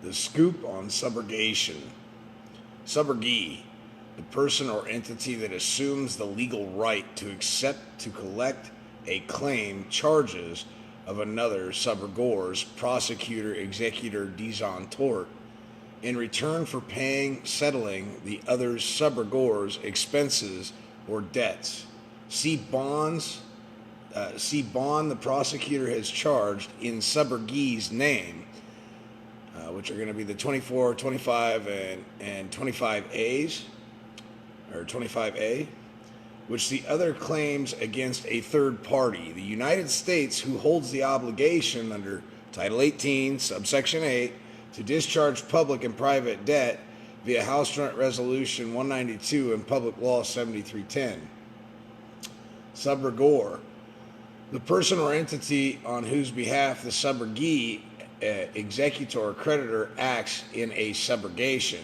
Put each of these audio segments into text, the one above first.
The scoop on subrogation. Subrogee, the person or entity that assumes the legal right to accept to collect a claim, charges of another subrogors, prosecutor, executor, disant tort, in return for settling the other's subrogors' expenses or debts. See bonds. See bond the prosecutor has charged in subrogee's name, which are going to be the 24, 25, and 25As, or 25A, which the other claims against a third party, the United States, who holds the obligation under Title 18, subsection 8, to discharge public and private debt via House Joint Resolution 192 and Public Law 7310. Subrogor, the person or entity on whose behalf the subrogee, executor, or creditor acts in a subrogation.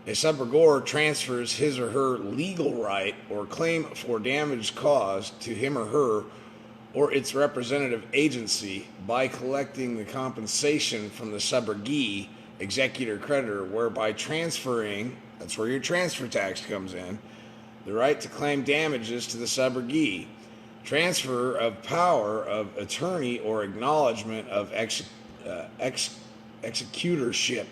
A subrogor transfers his or her legal right or claim for damage caused to him or her or its representative agency by collecting the compensation from the subrogee, executor, creditor, whereby transferring, that's where your transfer tax comes in, the right to claim damages to the subrogee. Transfer of power of attorney or acknowledgement of executorship.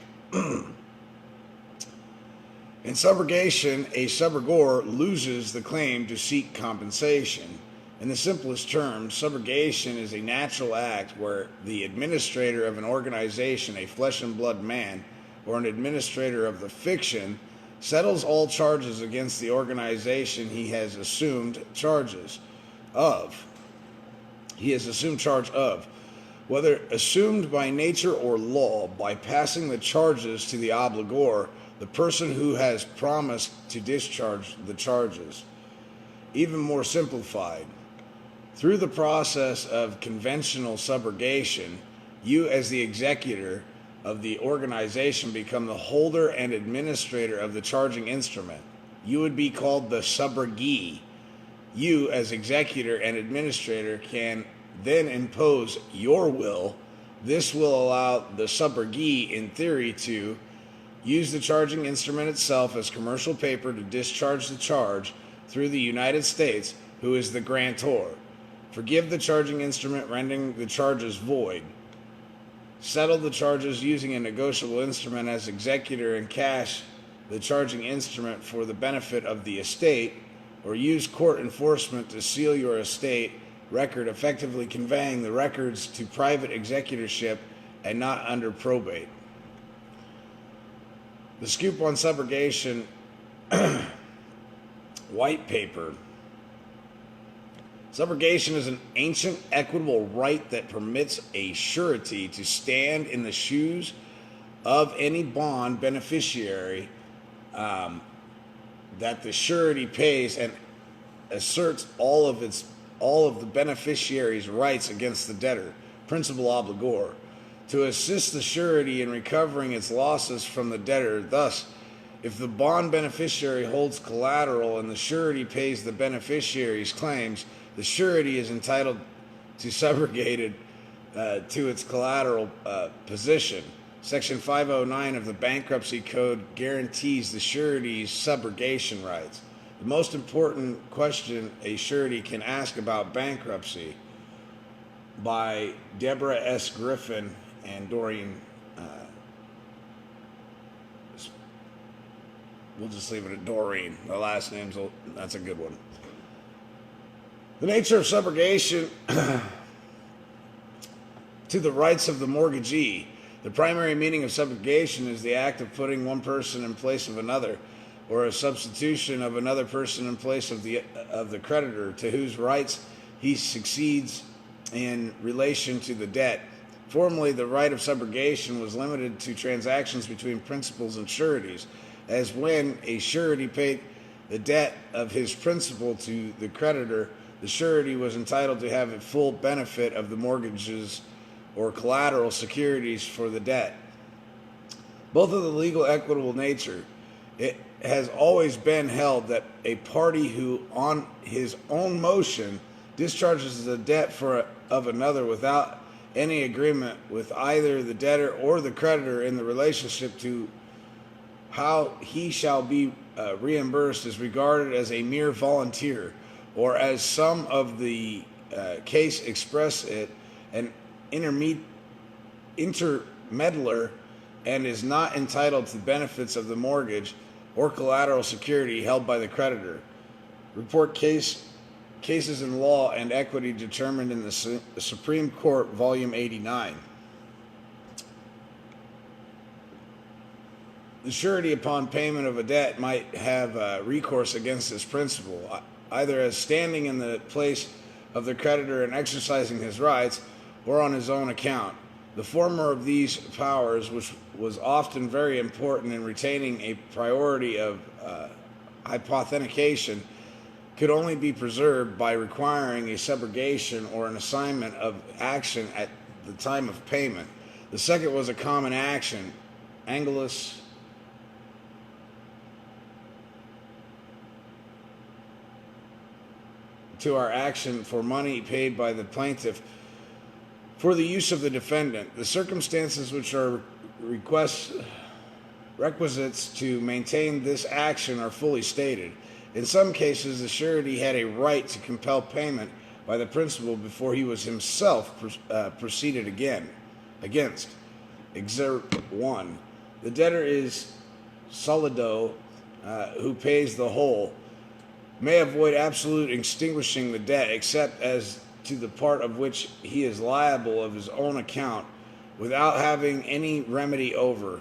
In subrogation, a subrogor loses the claim to seek compensation. In the simplest terms, subrogation is a natural act where the administrator of an organization, a flesh and blood man, or an administrator of the fiction, settles all charges against the organization he has assumed charge of, whether assumed by nature or law, by passing the charges to the obligor, the person who has promised to discharge the charges. Even more simplified, through the process of conventional subrogation, you as the executor of the organization become the holder and administrator of the charging instrument. You would be called the subrogee. You as executor and administrator can then impose your will. This will allow the subrogee, in theory, to use the charging instrument itself as commercial paper to discharge the charge through the United States, who is the grantor. Forgive the charging instrument, rendering the charges void. Settle the charges using a negotiable instrument as executor and cash the charging instrument for the benefit of the estate, or use court enforcement to seal your estate record, effectively conveying the records to private executorship and not under probate. The scoop on subrogation white paper. Subrogation is an ancient equitable right that permits a surety to stand in the shoes of any bond beneficiary that the surety pays and asserts all of the beneficiary's rights against the debtor, principal obligor, to assist the surety in recovering its losses from the debtor. Thus, if the bond beneficiary holds collateral and the surety pays the beneficiary's claims, the surety is entitled to subrogate to its collateral position. Section 509 of the Bankruptcy Code guarantees the surety's subrogation rights. The most important question a surety can ask about bankruptcy, by Deborah S. Griffin and Doreen. We'll just leave it at Doreen. The last name's, that's a good one. The nature of subrogation to the rights of the mortgagee. The primary meaning of subrogation is the act of putting one person in place of another, or a substitution of another person in place of the creditor to whose rights he succeeds in relation to the debt. Formerly, the right of subrogation was limited to transactions between principals and sureties, as when a surety paid the debt of his principal to the creditor, the surety was entitled to have a full benefit of the mortgages or collateral securities for the debt. Both of the legal equitable nature, it has always been held that a party who, on his own motion, discharges the debt of another without any agreement with either the debtor or the creditor in the relationship to how he shall be reimbursed is regarded as a mere volunteer, or as some of the case express it, an intermeddler, and is not entitled to the benefits of the mortgage or collateral security held by the creditor. Report Cases in Law and Equity determined in the Supreme Court, Volume 89. The surety upon payment of a debt might have recourse against this principle, either as standing in the place of the creditor and exercising his rights, or on his own account. The former of these powers, which was often very important in retaining a priority of hypothecation, could only be preserved by requiring a subrogation or an assignment of action at the time of payment. The second was a common action, Angelus to our action for money paid by the plaintiff for the use of the defendant. The circumstances which are requisites to maintain this action are fully stated. In some cases, the surety had a right to compel payment by the principal before he was himself proceeded against. Excerpt 1. The debtor is solido, who pays the whole, may avoid absolute extinguishing the debt, except as to the part of which he is liable of his own account, without having any remedy over.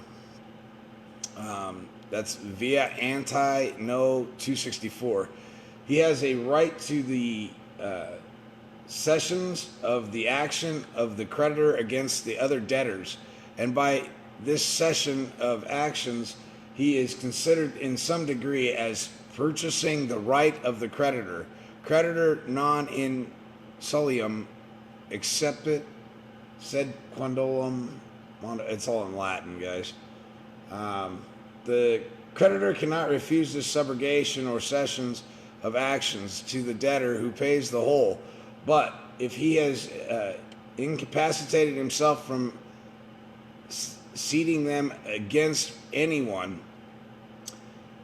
That's via Anti No 264. He has a right to the cessions of the action of the creditor against the other debtors, and by this cession of actions he is considered in some degree as purchasing the right of the creditor. Creditor non in solium accepit sed quandolum. It's all in Latin, guys. The creditor cannot refuse the subrogation or cessions of actions to the debtor who pays the whole, but if he has incapacitated himself from ceding them against anyone,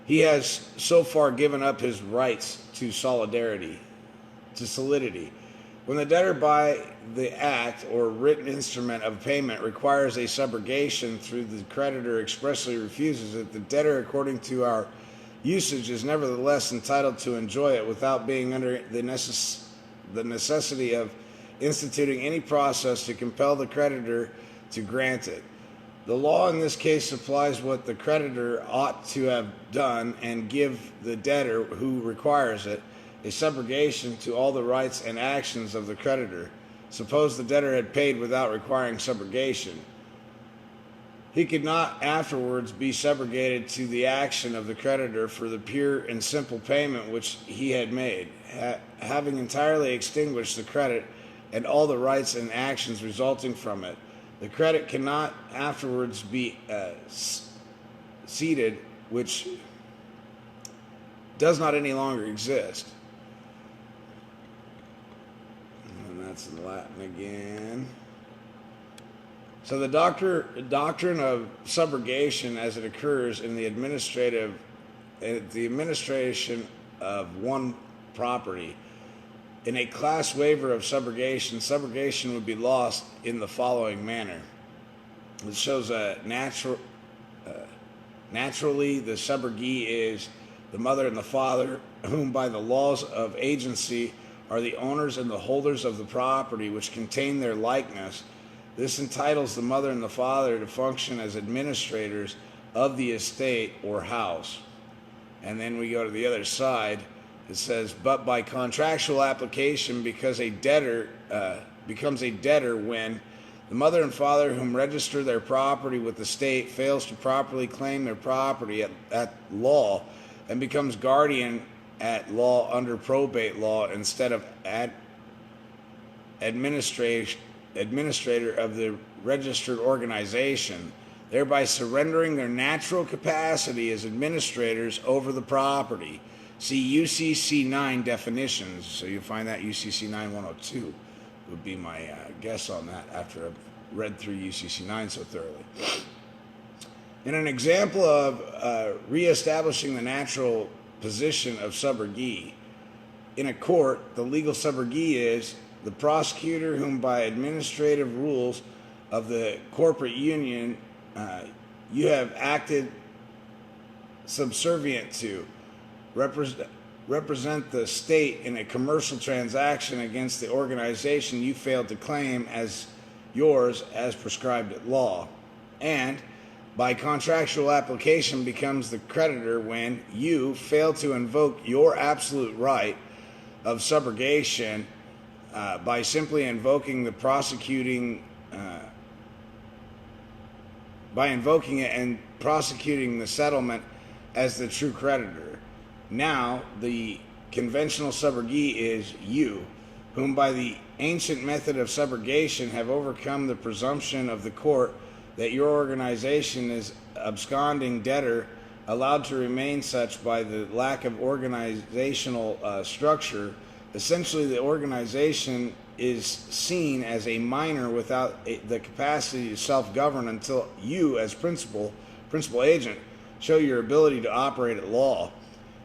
he has so far given up his rights to solidity. When the debtor by the act or written instrument of payment requires a subrogation through the creditor expressly refuses it, the debtor, according to our usage, is nevertheless entitled to enjoy it without being under the necessity of instituting any process to compel the creditor to grant it. The law in this case supplies what the creditor ought to have done and give the debtor who requires it a subrogation to all the rights and actions of the creditor. Suppose the debtor had paid without requiring subrogation. He could not afterwards be subrogated to the action of the creditor for the pure and simple payment which he had made, having entirely extinguished the credit and all the rights and actions resulting from it. The credit cannot afterwards be ceded, which does not any longer exist. And that's in Latin again. So the doctrine of subrogation, as it occurs in the administration of one property, in a class waiver of subrogation would be lost in the following manner. It shows naturally the subrogee is the mother and the father, whom by the laws of agency are the owners and the holders of the property which contain their likeness. This entitles the mother and the father to function as administrators of the estate or house. And then we go to the other side. It says, but by contractual application, because a debtor becomes a debtor when the mother and father whom register their property with the state fails to properly claim their property at law and becomes guardian at law under probate law instead of administrator of the registered organization, thereby surrendering their natural capacity as administrators over the property. See UCC 9 definitions. So you'll find that UCC 9 102. would be my guess on that after I've read through UCC 9 so thoroughly. In an example of reestablishing the natural position of subrogee, in a court, the legal subrogee is the prosecutor whom by administrative rules of the corporate union you have acted subservient to, represent the state in a commercial transaction against the organization you failed to claim as yours as prescribed at law, and by contractual application becomes the creditor when you fail to invoke your absolute right of subrogation by simply invoking the prosecuting by invoking it and prosecuting the settlement as the true creditor. Now the conventional subrogee is you, whom by the ancient method of subrogation have overcome the presumption of the court that your organization is absconding debtor, allowed to remain such by the lack of organizational structure. Essentially, the organization is seen as a minor without the capacity to self-govern until you, as principal agent, show your ability to operate at law.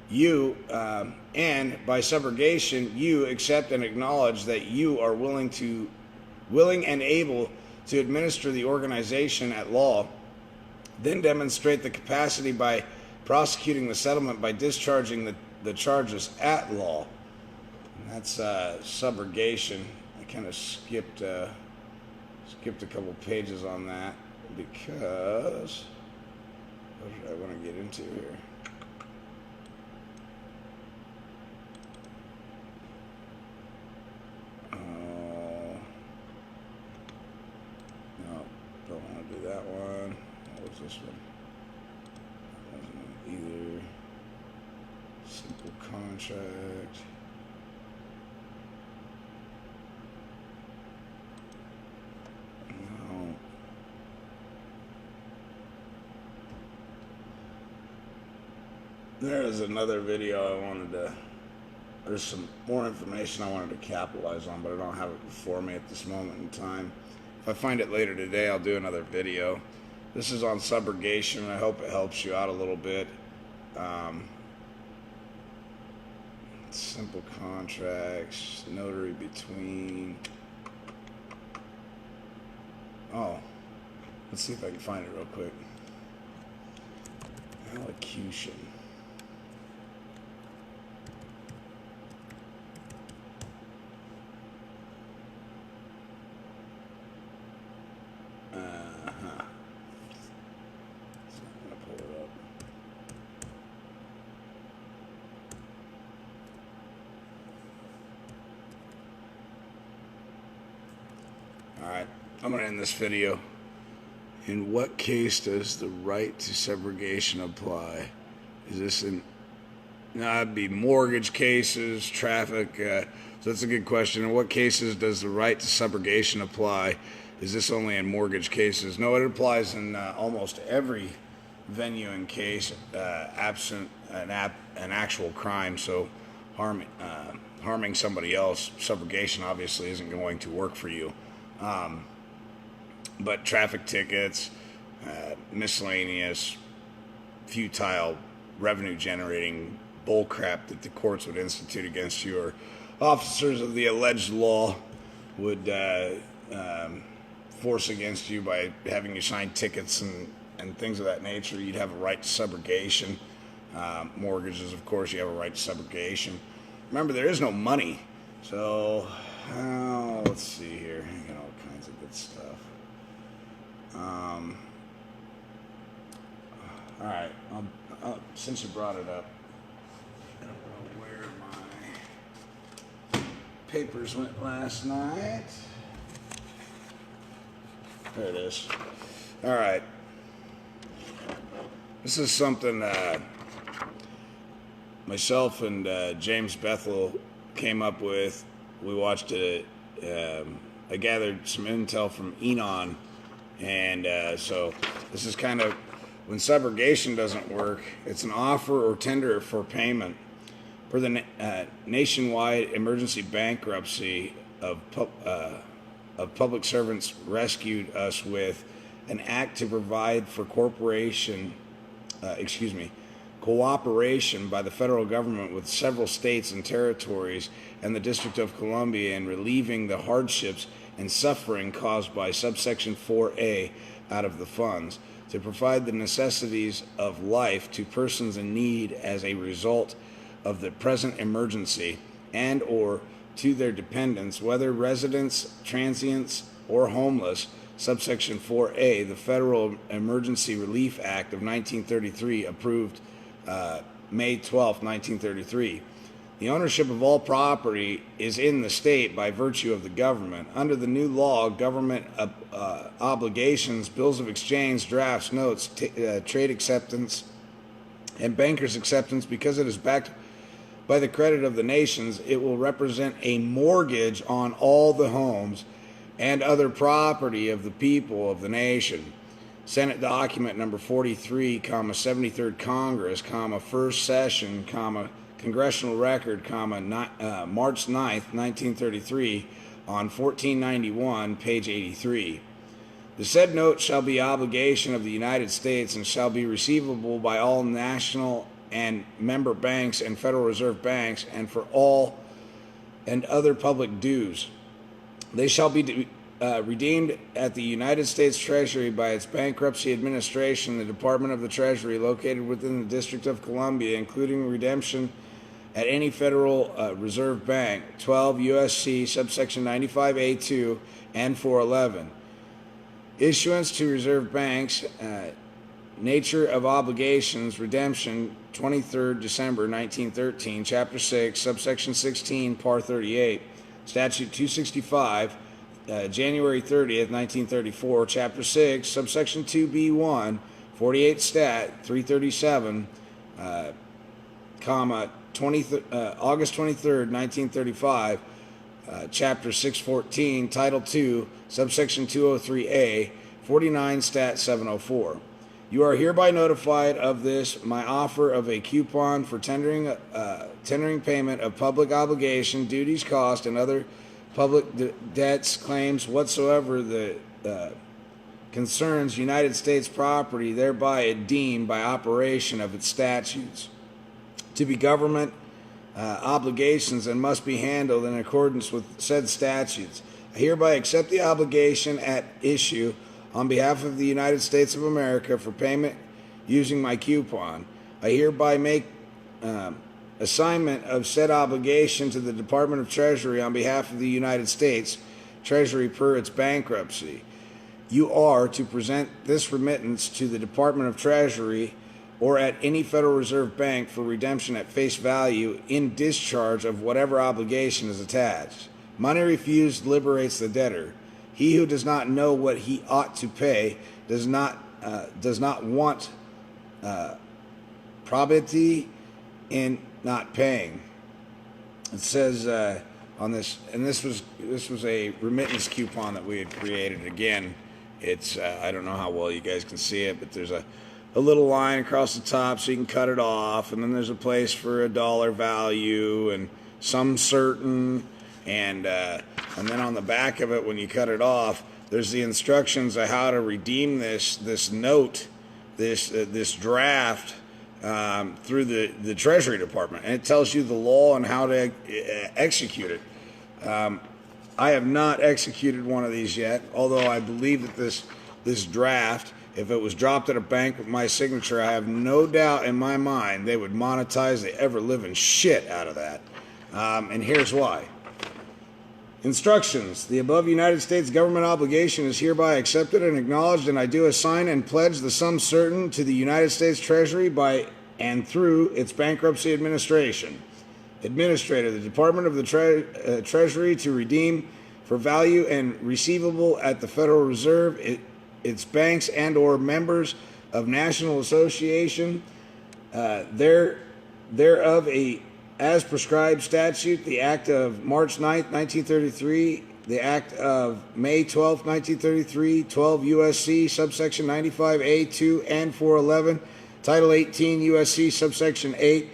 You, and by subrogation, you accept and acknowledge that you are willing and able to administer the organization at law, then demonstrate the capacity by prosecuting the settlement by discharging the charges at law. And that's subrogation. I kind of skipped a couple pages on that because what did I want to get into here? Don't want to do that one. What was this one? That wasn't either. Simple contract. No. There's another video I wanted to. There's some more information I wanted to capitalize on, but I don't have it before me at this moment in time. If I find it later today, I'll do another video. This is on subrogation. I hope it helps you out a little bit. Simple contracts, notary between. Oh, let's see if I can find it real quick. Allocution. Alright, I'm going to end this video. In what case does the right to subrogation apply? Is this in... No, it'd be mortgage cases, traffic. So that's a good question. In what cases does the right to subrogation apply? Is this only in mortgage cases? No, it applies in almost every venue and case absent an actual crime. So harming somebody else, subrogation obviously isn't going to work for you. But traffic tickets, miscellaneous, futile, revenue-generating bullcrap that the courts would institute against you, or officers of the alleged law would force against you by having you sign tickets and things of that nature, you'd have a right to subrogation. Mortgages, of course, you have a right to subrogation. Remember, there is no money. So, let's see here. You know, all kinds of good stuff. All right. Since you brought it up, I don't know where my papers went last night. There it is. All right. This is something myself and James Bethel came up with. We watched it. I gathered some intel from Enon, and so this is kind of when subrogation doesn't work. It's an offer or tender for payment. For the nationwide emergency bankruptcy of public servants rescued us with an act to provide for cooperation by the federal government with several states and territories and the District of Columbia in relieving the hardships and suffering caused by subsection 4A out of the funds, to provide the necessities of life to persons in need as a result of the present emergency, and or to their dependents, whether residents, transients, or homeless, subsection 4A, the Federal Emergency Relief Act of 1933, approved May 12, 1933. The ownership of all property is in the state by virtue of the government. Under the new law, government obligations, bills of exchange, drafts, notes, trade acceptance, and bankers' acceptance, because it is backed by the credit of the nations, it will represent a mortgage on all the homes and other property of the people of the nation. Senate document number 43, 73rd Congress, first session, Congressional record, March 9th, 1933, on 1491, page 83. The said note shall be obligation of the United States and shall be receivable by all national and member banks and Federal Reserve banks, and for all and other public dues. They shall be redeemed at the United States Treasury by its bankruptcy administration, the Department of the Treasury, located within the District of Columbia, including redemption at any Federal Reserve Bank, 12 U.S.C. subsection 95A2 and 411. Issuance to reserve banks, nature of obligations, redemption, 23rd December 1913, Chapter 6, subsection 16, par 38, Statute 265, January 30th, 1934, Chapter 6, subsection 2B1, 48 Stat 337, August 23rd, 1935, Chapter 614, Title 2, subsection 203A, 49 Stat 704. You are hereby notified of this, my offer of a coupon for tendering payment of public obligation, duties, costs, and other public debts, claims whatsoever the concerns United States property, thereby deemed by operation of its statutes to be government obligations and must be handled in accordance with said statutes. I hereby accept the obligation at issue on behalf of the United States of America for payment using my coupon. I hereby make assignment of said obligation to the Department of Treasury on behalf of the United States Treasury per its bankruptcy. You are to present this remittance to the Department of Treasury or at any Federal Reserve Bank for redemption at face value in discharge of whatever obligation is attached. Money refused liberates the debtor. He who does not know what he ought to pay does not want probity in not paying. It says on this, and this was a remittance coupon that we had created. Again, it's I don't know how well you guys can see it, but there's a little line across the top so you can cut it off, and then there's a place for $1 value and some certain. And then on the back of it, when you cut it off, there's the instructions of how to redeem this note, this draft through the Treasury Department, and it tells you the law and how to execute it. I have not executed one of these yet, although I believe that this draft, if it was dropped at a bank with my signature, I have no doubt in my mind they would monetize the ever-living shit out of that. And here's why. Instructions. The above United States government obligation is hereby accepted and acknowledged, and I do assign and pledge the sum certain to the United States Treasury by and through its bankruptcy administration. Administrator, the Department of the Treasury to redeem for value and receivable at the Federal Reserve, its banks and or members of National Association, thereof as prescribed statute, the Act of March 9th, 1933, the Act of May 12th, 1933, 12 U.S.C., subsection 95A2 and 411, Title 18 U.S.C., subsection 8,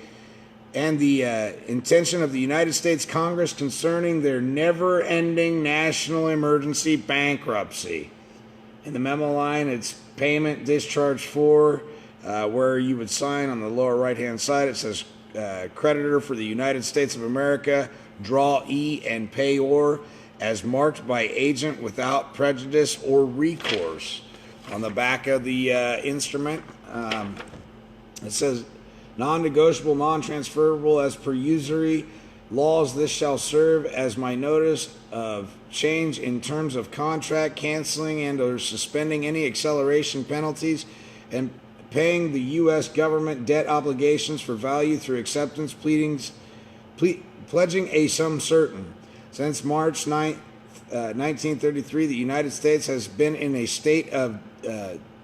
and the intention of the United States Congress concerning their never-ending national emergency bankruptcy. In the memo line, it's payment discharge for, where you would sign on the lower right-hand side. It says creditor for the United States of America, draw E and payor, as marked by agent without prejudice or recourse. On the back of the instrument, it says non-negotiable, non-transferable as per usury laws. This shall serve as my notice of change in terms of contract, canceling and or suspending any acceleration penalties, and paying the U.S. government debt obligations for value through acceptance pleadings, pledging a sum certain. Since March 9th, 1933, the United States has been in a state of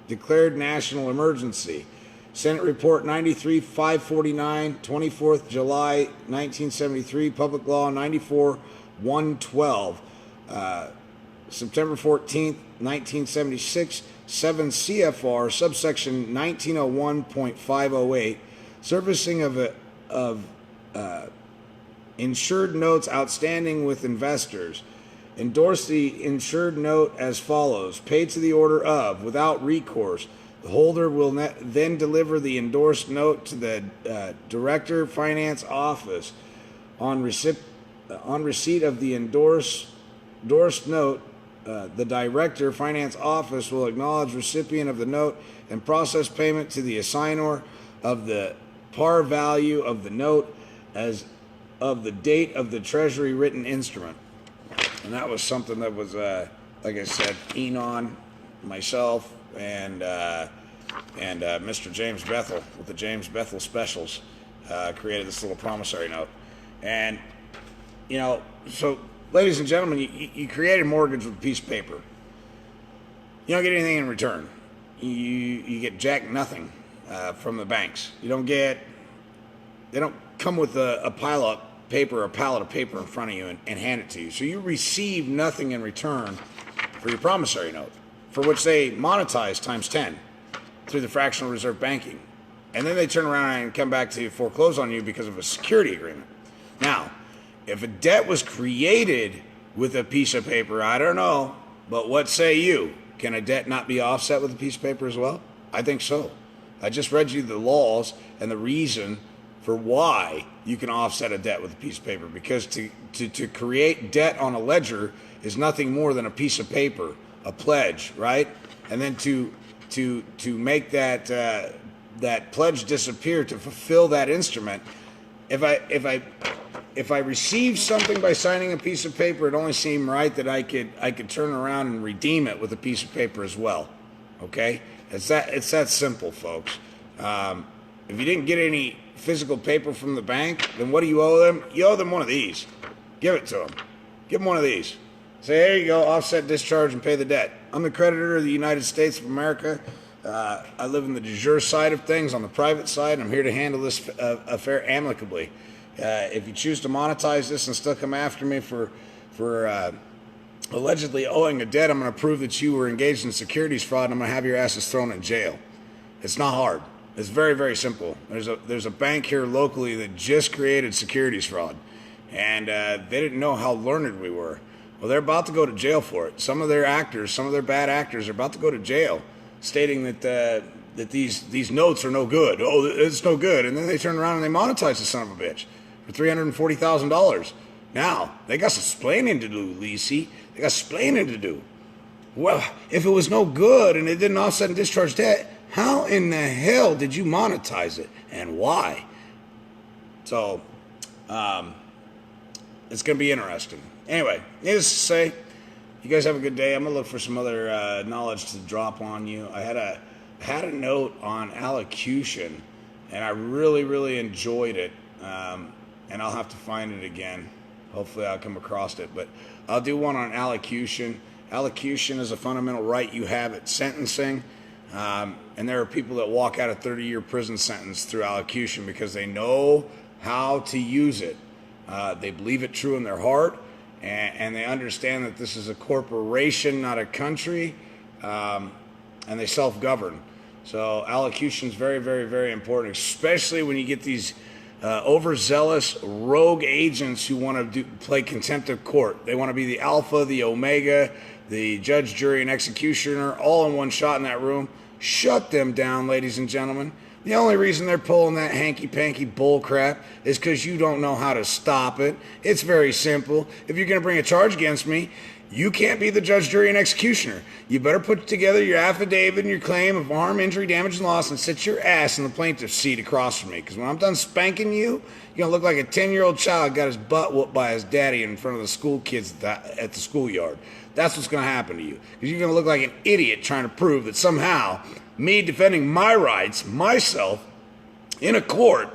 declared national emergency. Senate Report 93, 549, 24th July 1973, Public Law 94, 112, September 14th, 1976, 7 CFR, subsection 1901.508, servicing of insured notes outstanding with investors. Endorse the insured note as follows. Pay to the order of, without recourse. The holder will then deliver the endorsed note to the Director Finance Office. On receipt of the endorsed note, the Director Finance Office will acknowledge recipient of the note and process payment to the assignor of the par value of the note as of the date of the Treasury written instrument. And that was something that was, like I said, Enon, myself, and Mr. James Bethel with the James Bethel Specials created this little promissory note. And, you know, so, ladies and gentlemen, you create a mortgage with a piece of paper. You don't get anything in return. You get jack nothing from the banks. They don't come with a pile of paper, a pallet of paper in front of you and hand it to you. So you receive nothing in return for your promissory note, for which they monetize times 10 through the fractional reserve banking. And then they turn around and come back to foreclose on you because of a security agreement. Now, if a debt was created with a piece of paper, I don't know, but what say you? Can a debt not be offset with a piece of paper as well? I think so. I just read you the laws and the reason for why you can offset a debt with a piece of paper, because to create debt on a ledger is nothing more than a piece of paper, a pledge, right? And then to make that pledge disappear, to fulfill that instrument, if I receive something by signing a piece of paper, it only seemed right that I could turn around and redeem it with a piece of paper as well. Okay, it's that simple, folks. If you didn't get any physical paper from the bank, then what do you owe them? You owe them one of these. Give it to them. Give them one of these. Say, here you go, offset, discharge, and pay the debt. I'm the creditor of the United States of America. I live in the de jure side of things, on the private side, and I'm here to handle this affair amicably. If you choose to monetize this and still come after me for allegedly owing a debt, I'm going to prove that you were engaged in securities fraud, and I'm going to have your asses thrown in jail. It's not hard. It's very, very simple. There's a bank here locally that just created securities fraud, and they didn't know how learned we were. Well, they're about to go to jail for it. Some of their bad actors are about to go to jail, stating that these notes are no good. Oh, it's no good. And then they turn around and they monetize the son of a bitch for $340,000. Now, they got some explaining to do, Lacey. They got explaining to do. Well, if it was no good and it didn't offset and discharge debt, how in the hell did you monetize it, and why? So, it's going to be interesting. Anyway, needless to say, you guys have a good day. I'm going to look for some other knowledge to drop on you. I had a note on allocution, and I really, really enjoyed it, and I'll have to find it again. Hopefully I'll come across it, but I'll do one on allocution. Allocution is a fundamental right you have at sentencing. And there are people that walk out a 30-year prison sentence through allocution because they know how to use it. They believe it true in their heart, and they understand that this is a corporation, not a country, and they self-govern. So allocution is very, very, very important, especially when you get these overzealous rogue agents who want to play contempt of court. They want to be the alpha, the omega, the judge, jury, and executioner all in one shot in that room. Shut them down, ladies and gentlemen. The only reason they're pulling that hanky-panky bullcrap is because you don't know how to stop it. It's very simple. If you're going to bring a charge against me, you can't be the judge, jury, and executioner. You better put together your affidavit and your claim of harm, injury, damage, and loss and sit your ass in the plaintiff's seat across from me. Because when I'm done spanking you, you're going to look like a 10-year-old child got his butt whooped by his daddy in front of the school kids at the schoolyard. That's what's going to happen to you. Because you're going to look like an idiot trying to prove that somehow me defending my rights, myself, in a court,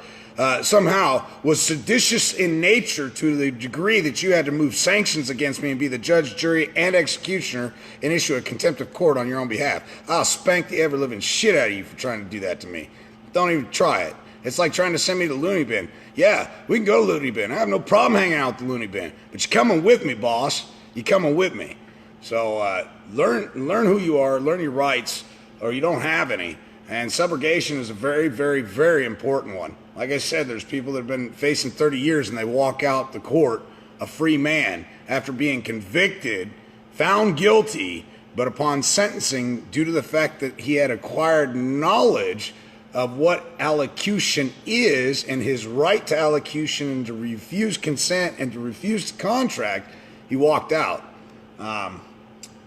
somehow was seditious in nature to the degree that you had to move sanctions against me and be the judge, jury, and executioner and issue a contempt of court on your own behalf. I'll spank the ever-living shit out of you for trying to do that to me. Don't even try it. It's like trying to send me to the loony bin. Yeah, we can go to loony bin. I have no problem hanging out with the loony bin. But you're coming with me, boss. You're coming with me. So learn who you are, learn your rights, or you don't have any. And subrogation is a very, very, very important one. Like I said, there's people that have been facing 30 years and they walk out the court a free man after being convicted, found guilty, but upon sentencing, due to the fact that he had acquired knowledge of what allocution is and his right to allocution and to refuse consent and to refuse to contract, he walked out.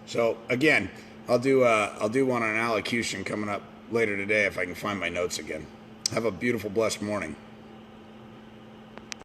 So again, I'll do one on allocution coming up later today if I can find my notes again. Have a beautiful, blessed morning.